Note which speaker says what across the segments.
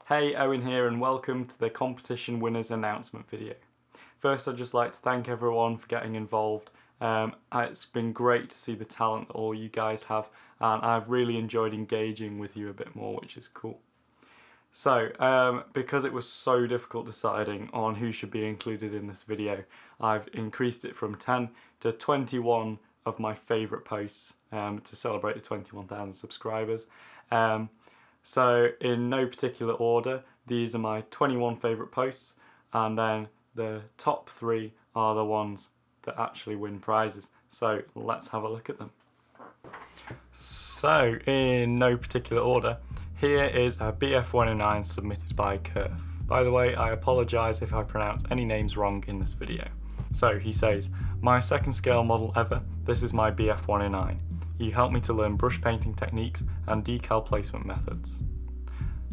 Speaker 1: Hey, Owen here and welcome to the competition winners announcement video. First, I'd just like to thank everyone for getting involved. It's been great to see the talent that all you guys have, and I've really enjoyed engaging with you a bit more, which is cool. So, because it was so difficult deciding on who should be included in this video, I've increased it from 10 to 21 of my favourite posts to celebrate the 21,000 subscribers. So in no particular order, these are my 21 favourite posts, and then the top 3 are the ones that actually win prizes. So let's have a look at them. So in no particular order, here is a BF109 submitted by Curve. By the way, I apologise if I pronounce any names wrong in this video. So he says, my second scale model ever, this is my BF109. You helped me to learn brush painting techniques and decal placement methods.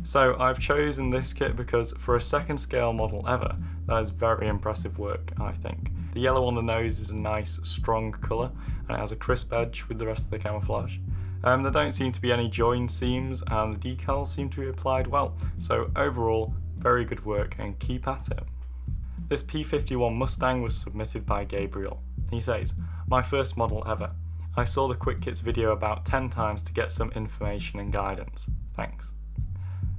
Speaker 1: So I've chosen this kit because for a second scale model ever, that is very impressive work, I think. The yellow on the nose is a nice strong colour and it has a crisp edge with the rest of the camouflage. There don't seem to be any joined seams and the decals seem to be applied well, so overall very good work and keep at it. This P51 Mustang was submitted by Gabriel. He says, my first model ever. I saw the Quick Kits video about 10 times to get some information and guidance. Thanks.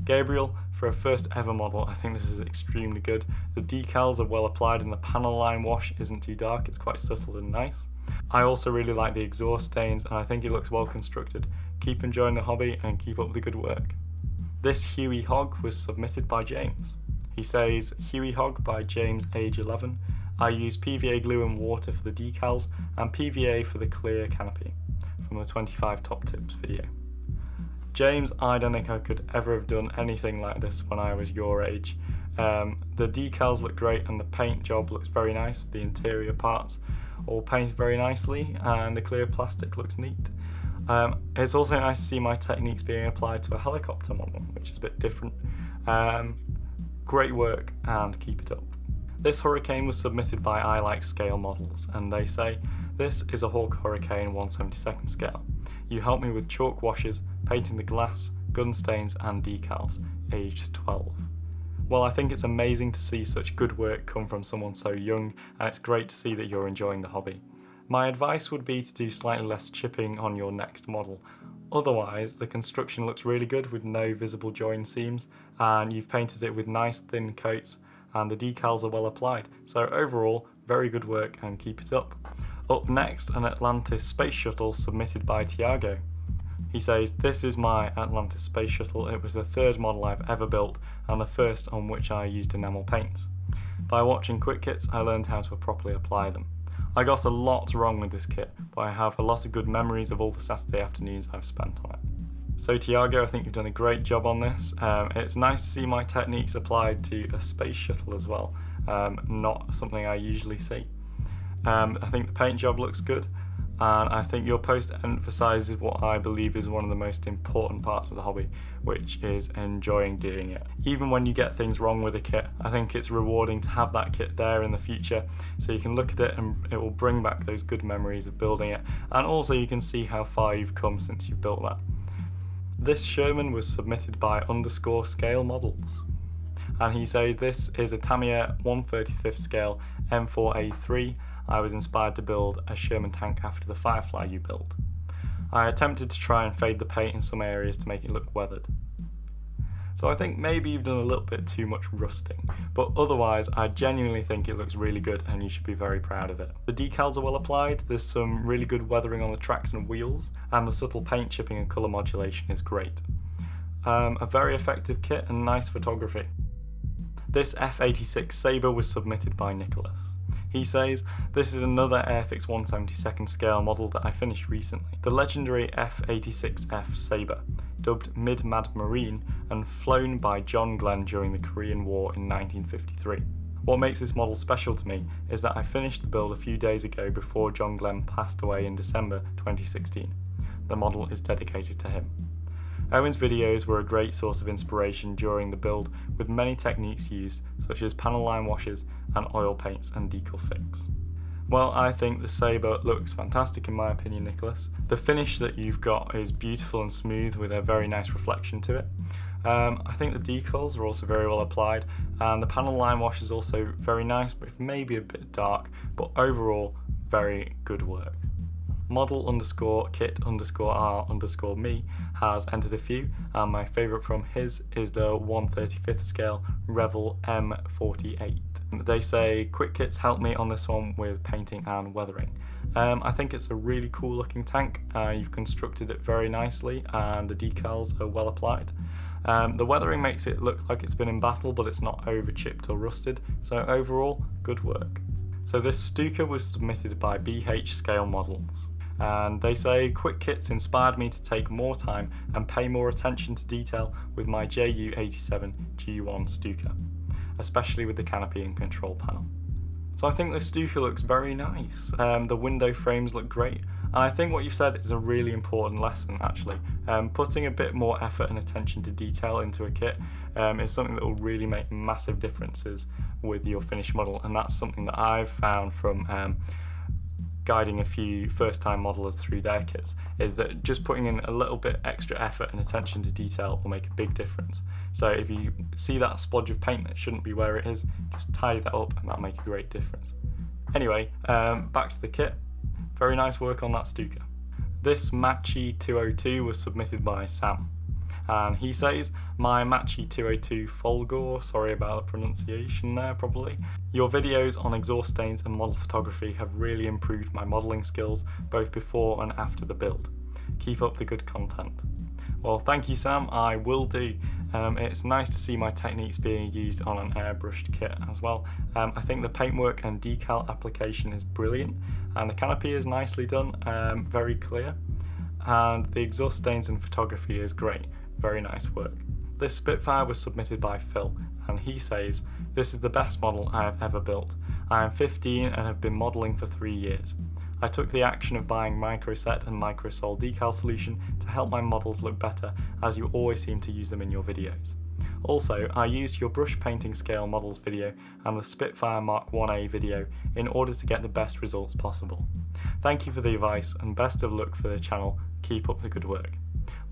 Speaker 1: Gabriel, for a first ever model, I think this is extremely good. The decals are well applied and the panel line wash isn't too dark, it's quite subtle and nice. I also really like the exhaust stains and I think it looks well constructed. Keep enjoying the hobby and keep up the good work. This Huey Hog was submitted by James. He says, Huey Hog by James, age 11. I use PVA glue and water for the decals and PVA for the clear canopy from the 25 top tips video. James, I don't think I could ever have done anything like this when I was your age. The decals look great and the paint job looks very nice. The interior parts all painted very nicely and the clear plastic looks neat. It's also nice to see my techniques being applied to a helicopter model, which is a bit different. Great work and keep it up. This Hurricane was submitted by I Like Scale Models and they say, this is a Hawk Hurricane 1/72 scale. You helped me with chalk washes, painting the glass, gun stains and decals, aged 12. Well, I think it's amazing to see such good work come from someone so young and it's great to see that you're enjoying the hobby. My advice would be to do slightly less chipping on your next model. Otherwise, the construction looks really good with no visible join seams and you've painted it with nice thin coats and the decals are well applied. So overall, very good work and keep it up. Up next, an Atlantis Space Shuttle submitted by Tiago. He says, this is my Atlantis Space Shuttle. It was the third model I've ever built and the first on which I used enamel paints. By watching Quick Kits, I learned how to properly apply them. I got a lot wrong with this kit, but I have a lot of good memories of all the Saturday afternoons I've spent on it. So Tiago, I think you've done a great job on this. It's nice to see my techniques applied to a space shuttle as well, not something I usually see. I think the paint job looks good, and I think your post emphasises what I believe is one of the most important parts of the hobby, which is enjoying doing it. Even when you get things wrong with a kit, I think it's rewarding to have that kit there in the future, so you can look at it and it will bring back those good memories of building it, and also you can see how far you've come since you've built that. This Sherman was submitted by _scale models. And he says this is a Tamiya 1/35 scale M4A3. I was inspired to build a Sherman tank after the Firefly you built. I attempted to try and fade the paint in some areas to make it look weathered. So I think maybe you've done a little bit too much rusting, but otherwise I genuinely think it looks really good and you should be very proud of it. The decals are well applied, there's some really good weathering on the tracks and wheels, and the subtle paint chipping and colour modulation is great. A very effective kit and nice photography. This F86 Saber was submitted by Nicholas. He says, this is another Airfix 1/72 scale model that I finished recently. The legendary F86F Saber, dubbed Mid-Mad Marine and flown by John Glenn during the Korean War in 1953. What makes this model special to me is that I finished the build a few days ago before John Glenn passed away in December 2016. The model is dedicated to him. Owen's videos were a great source of inspiration during the build, with many techniques used, such as panel line washes and oil paints and decal fix. Well, I think the Saber looks fantastic in my opinion, Nicholas. The finish that you've got is beautiful and smooth with a very nice reflection to it. I think the decals are also very well applied, and the panel line wash is also very nice, but maybe a bit dark, but overall very good work. Model_kit_r_me has entered a few, and my favourite from his is the 1/35th scale Revell M48. They say quick kits help me on this one with painting and weathering. I think it's a really cool looking tank. You've constructed it very nicely and the decals are well applied. The weathering makes it look like it's been in battle, but it's not over chipped or rusted, so overall good work. So this Stuka was submitted by BH Scale Models, and they say quick kits inspired me to take more time and pay more attention to detail with my JU87 G1 Stuka, especially with the canopy and control panel. So I think the Stuka looks very nice. The window frames look great, and I think what you've said is a really important lesson actually. Putting a bit more effort and attention to detail into a kit is something that will really make massive differences with your finished model, and that's something that I've found from guiding a few first-time modelers through their kits, is that just putting in a little bit extra effort and attention to detail will make a big difference. So if you see that splodge of paint that shouldn't be where it is, just tidy that up and that'll make a great difference. Anyway, back to the kit. Very nice work on that Stuka. This Machi 202 was submitted by Sam, and he says, my Machi 202 Folgore, sorry about the pronunciation there probably. Your videos on exhaust stains and model photography have really improved my modelling skills both before and after the build. Keep up the good content. Well, thank you Sam, I will do. It's nice to see my techniques being used on an airbrushed kit as well. I think the paintwork and decal application is brilliant, and the canopy is nicely done, very clear, and the exhaust stains and photography is great, very nice work. This Spitfire was submitted by Phil, and he says, this is the best model I have ever built. I am 15 and have been modelling for 3 years. I took the action of buying microset and microsol decal solution to help my models look better, as you always seem to use them in your videos. Also, I used your brush painting scale models video and the Spitfire Mark 1A video in order to get the best results possible. Thank you for the advice and best of luck for the channel. Keep up the good work.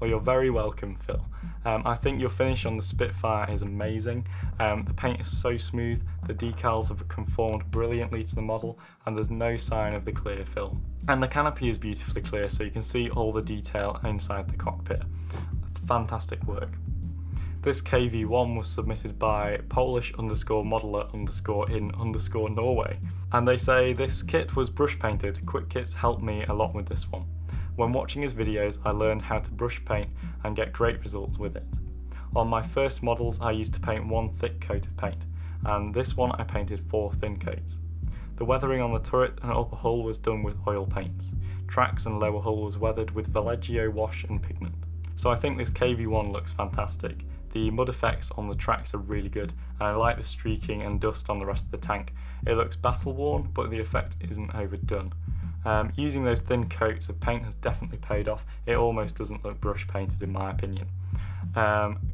Speaker 1: Well, you're very welcome, Phil. I think your finish on the Spitfire is amazing. The paint is so smooth, the decals have conformed brilliantly to the model, and there's no sign of the clear film. And the canopy is beautifully clear, so you can see all the detail inside the cockpit. Fantastic work. This KV1 was submitted by Polish_modeler_in_Norway, and they say this kit was brush painted. Quick kits helped me a lot with this one. When watching his videos, I learned how to brush paint and get great results with it. On my first models, I used to paint 1 thick coat of paint, and this one I painted 4 thin coats. The weathering on the turret and upper hull was done with oil paints. Tracks and lower hull was weathered with Vallejo wash and pigment. So I think this KV1 looks fantastic. The mud effects on the tracks are really good, and I like the streaking and dust on the rest of the tank. It looks battle worn, but the effect isn't overdone. Using those thin coats of paint has definitely paid off. It almost doesn't look brush painted in my opinion.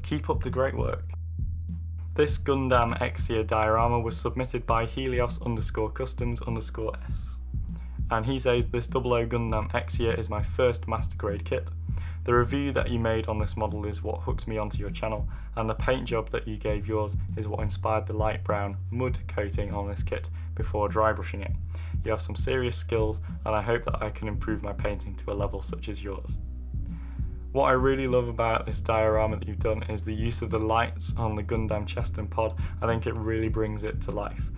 Speaker 1: Keep up the great work. This Gundam Exia diorama was submitted by Helios_Customs_S, and he says this 00 Gundam Exia is my first master grade kit. The review that you made on this model is what hooked me onto your channel, and the paint job that you gave yours is what inspired the light brown mud coating on this kit before dry brushing it. You have some serious skills, and I hope that I can improve my painting to a level such as yours. What I really love about this diorama that you've done is the use of the lights on the Gundam chest and pod. I think it really brings it to life.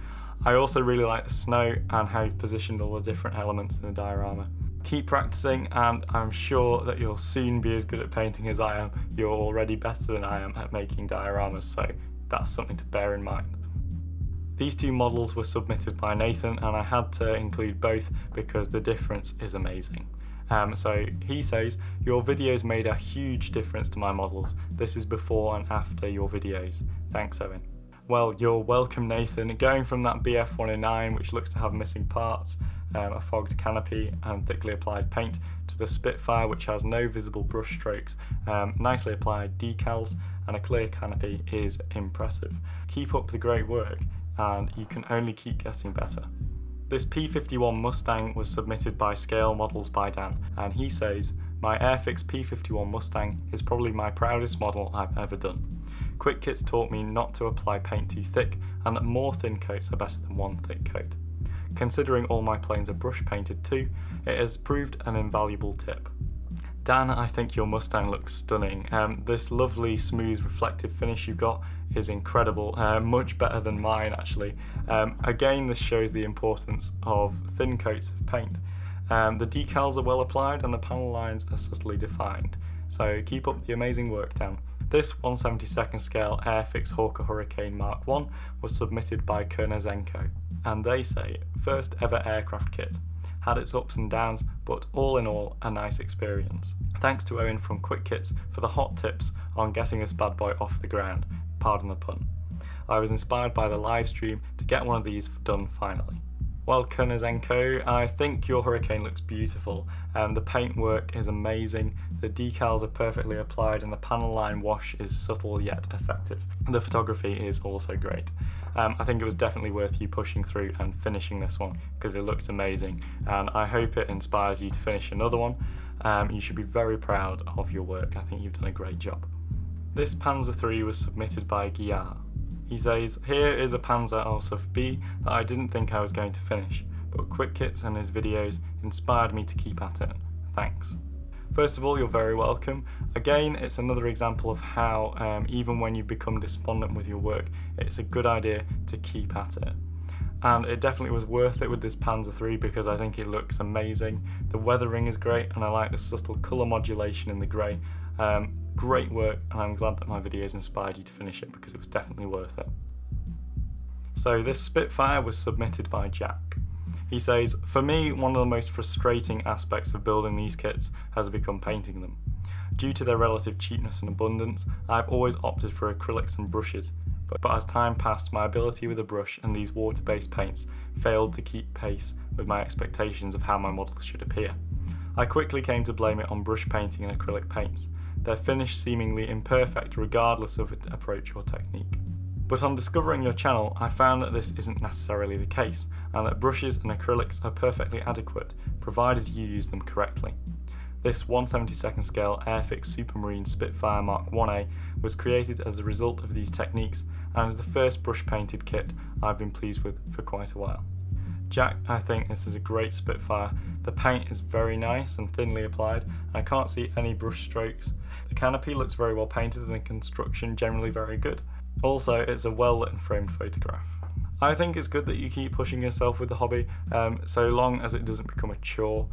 Speaker 1: I also really like the snow and how you've positioned all the different elements in the diorama. Keep practicing, and I'm sure that you'll soon be as good at painting as I am. You're already better than I am at making dioramas, so that's something to bear in mind. These 2 models were submitted by Nathan, and I had to include both because the difference is amazing. So he says, your videos made a huge difference to my models. This is before and after your videos. Thanks, Owen. Well, you're welcome, Nathan. Going from that BF109, which looks to have missing parts, a fogged canopy and thickly applied paint, to the Spitfire, which has no visible brush strokes, nicely applied decals and a clear canopy, is impressive. Keep up the great work, and you can only keep getting better. This P51 Mustang was submitted by Scale Models by Dan, and he says, My Airfix P51 Mustang is probably my proudest model I've ever done. Quick Kits taught me not to apply paint too thick and that more thin coats are better than one thick coat. Considering all my planes are brush painted too, it has proved an invaluable tip. Dan, I think your Mustang looks stunning. This lovely, smooth, reflective finish you got is incredible, much better than mine actually. Again, this shows the importance of thin coats of paint. The decals are well applied and the panel lines are subtly defined, so keep up the amazing work, Dan. This 1/72nd scale Airfix Hawker Hurricane Mark I was submitted by Konezenko, and they say, first ever aircraft kit. Had its ups and downs, but all in all, a nice experience. Thanks to Owen from Quick Kits for the hot tips on getting this bad boy off the ground, pardon the pun. I was inspired by the live stream to get one of these done finally. Well, Konezenko, I think your Hurricane looks beautiful. The paintwork is amazing, the decals are perfectly applied, and the panel line wash is subtle yet effective. The photography is also great. I think it was definitely worth you pushing through and finishing this one because it looks amazing, and I hope it inspires you to finish another one. You should be very proud of your work. I think you've done a great job. This Panzer III was submitted by Gia. He says, here is a Panzer Ausf B that I didn't think I was going to finish, but Quick Kits and his videos inspired me to keep at it. Thanks. First of all, you're very welcome. Again, it's another example of how even when you become despondent with your work, it's a good idea to keep at it. And it definitely was worth it with this Panzer III because I think it looks amazing. The weathering is great and I like the subtle colour modulation in the grey. Great work, and I'm glad that my videos inspired you to finish it because it was definitely worth it. So this Spitfire was submitted by Jack. He says, for me, one of the most frustrating aspects of building these kits has become painting them. Due to their relative cheapness and abundance, I've always opted for acrylics and brushes, but as time passed, my ability with a brush and these water-based paints failed to keep pace with my expectations of how my models should appear. I quickly came to blame it on brush painting and acrylic paints, their finish seemingly imperfect regardless of approach or technique. But on discovering your channel, I found that this isn't necessarily the case, and that brushes and acrylics are perfectly adequate, provided you use them correctly. This 1/72nd scale Airfix Supermarine Spitfire Mark 1A was created as a result of these techniques, and is the first brush painted kit I've been pleased with for quite a while. Jack, I think this is a great Spitfire. The paint is very nice and thinly applied, and I can't see any brush strokes. The canopy looks very well painted and the construction generally very good. Also, it's a well lit and framed photograph. I think it's good that you keep pushing yourself with the hobby, so long as it doesn't become a chore.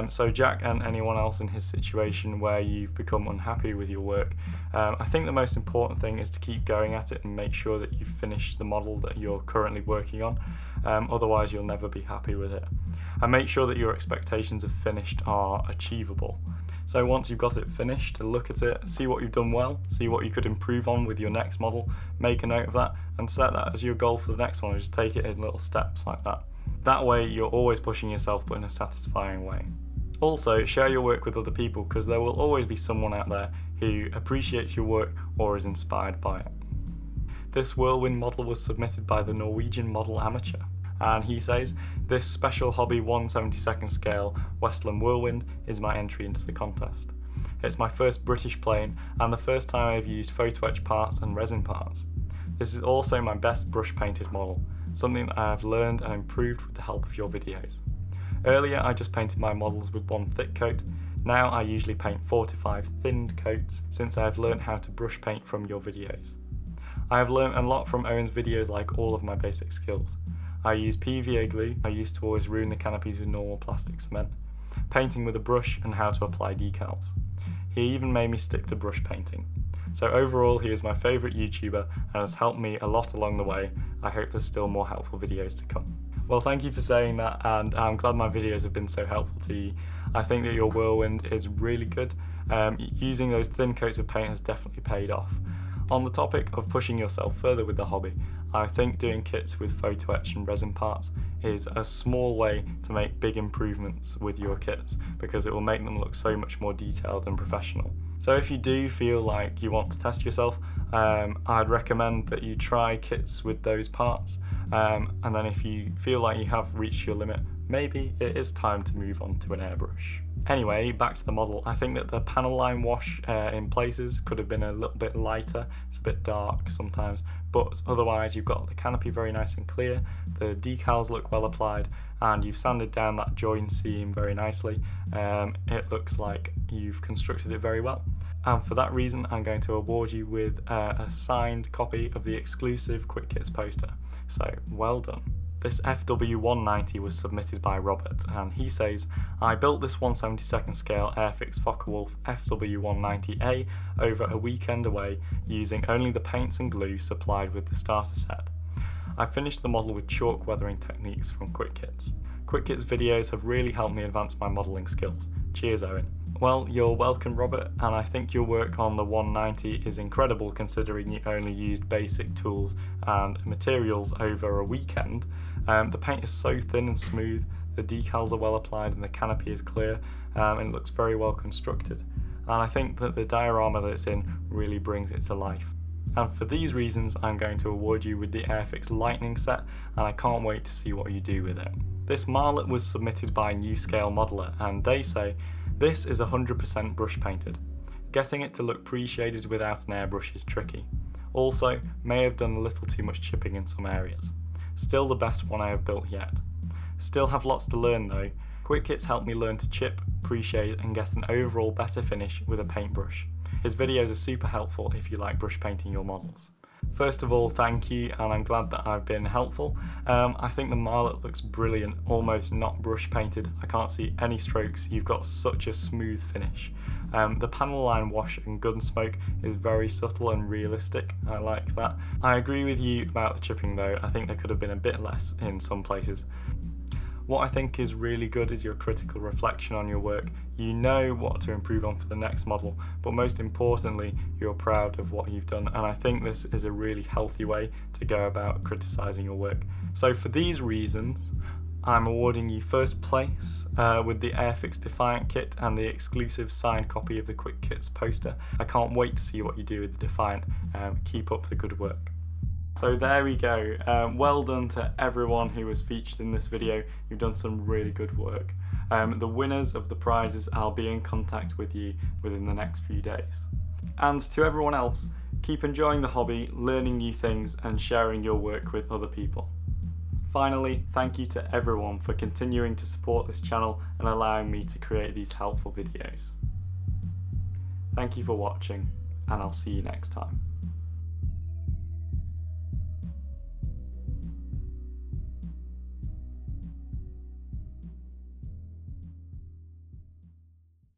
Speaker 1: So Jack and anyone else in his situation where you've become unhappy with your work, I think the most important thing is to keep going at it and make sure that you finish the model that you're currently working on, otherwise you'll never be happy with it. And make sure that your expectations of finished are achievable. So once you've got it finished, look at it, see what you've done well, see what you could improve on with your next model, make a note of that, and set that as your goal for the next one, and just take it in little steps like that. That way you're always pushing yourself, but in a satisfying way. Also, share your work with other people, because there will always be someone out there who appreciates your work or is inspired by it. This Whirlwind model was submitted by the Norwegian Model Amateur, and he says, this special hobby 1/72nd scale Westland Whirlwind is my entry into the contest. It's my first British plane and the first time I've used photo etch parts and resin parts. This is also my best brush painted model, something that I have learned and improved with the help of your videos. Earlier I just painted my models with one thick coat, now I usually paint 4 to 5 thinned coats since I have learned how to brush paint from your videos. I have learned a lot from Owen's videos, like all of my basic skills. I use PVA glue, I used to always ruin the canopies with normal plastic cement, painting with a brush and how to apply decals. He even made me stick to brush painting. So overall he is my favourite YouTuber and has helped me a lot along the way. I hope there's still more helpful videos to come. Well, thank you for saying that, and I'm glad my videos have been so helpful to you. I think that your Whirlwind is really good. Using those thin coats of paint has definitely paid off. On the topic of pushing yourself further with the hobby, I think doing kits with photo etch and resin parts is a small way to make big improvements with your kits, because it will make them look so much more detailed and professional. So if you do feel like you want to test yourself, I'd recommend that you try kits with those parts, and then if you feel like you have reached your limit, maybe it is time to move on to an airbrush. Anyway, back to the model. I think that the panel line wash in places could have been a little bit lighter. It's a bit dark sometimes, but otherwise you've got the canopy very nice and clear, the decals look well applied, and you've sanded down that join seam very nicely. It looks like you've constructed it very well. And for that reason, I'm going to award you with a signed copy of the exclusive Quick Kits poster. So, well done. This FW190 was submitted by Robert, and he says, I built this 1/72nd scale Airfix Focke-Wulf FW190A over a weekend away using only the paints and glue supplied with the starter set. I finished the model with chalk weathering techniques from Quick Kits. Quick Kits videos have really helped me advance my modelling skills. Cheers, Owen. Well, you're welcome, Robert, and I think your work on the 190 is incredible considering you only used basic tools and materials over a weekend. The paint is so thin and smooth, the decals are well applied and the canopy is clear, and it looks very well constructed. And I think that the diorama that it's in really brings it to life. And for these reasons, I'm going to award you with the Airfix Lightning Set, and I can't wait to see what you do with it. This Marlet was submitted by New Scale Modeler, and they say, this is 100% brush painted. Getting it to look pre-shaded without an airbrush is tricky. Also, may have done a little too much chipping in some areas. Still the best one I have built yet. Still have lots to learn though. Quick Kits helped me learn to chip, pre-shade and get an overall better finish with a paintbrush. His videos are super helpful if you like brush painting your models. First of all, thank you, and I'm glad that I've been helpful. I think the Marlet looks brilliant, almost not brush painted. I can't see any strokes. You've got such a smooth finish. The panel line wash and gun smoke is very subtle and realistic. I like that. I agree with you about the chipping though. I think there could have been a bit less in some places. What I think is really good is your critical reflection on your work. You know what to improve on for the next model, but most importantly, you're proud of what you've done, and I think this is a really healthy way to go about criticising your work. So for these reasons, I'm awarding you first place with the Airfix Defiant kit and the exclusive signed copy of the Quick Kits poster. I can't wait to see what you do with the Defiant. Keep up the good work. So there we go. Well done to everyone who was featured in this video. You've done some really good work. The winners of the prizes, I'll be in contact with you within the next few days. And to everyone else, keep enjoying the hobby, learning new things and sharing your work with other people. Finally, thank you to everyone for continuing to support this channel and allowing me to create these helpful videos. Thank you for watching, and I'll see you next time.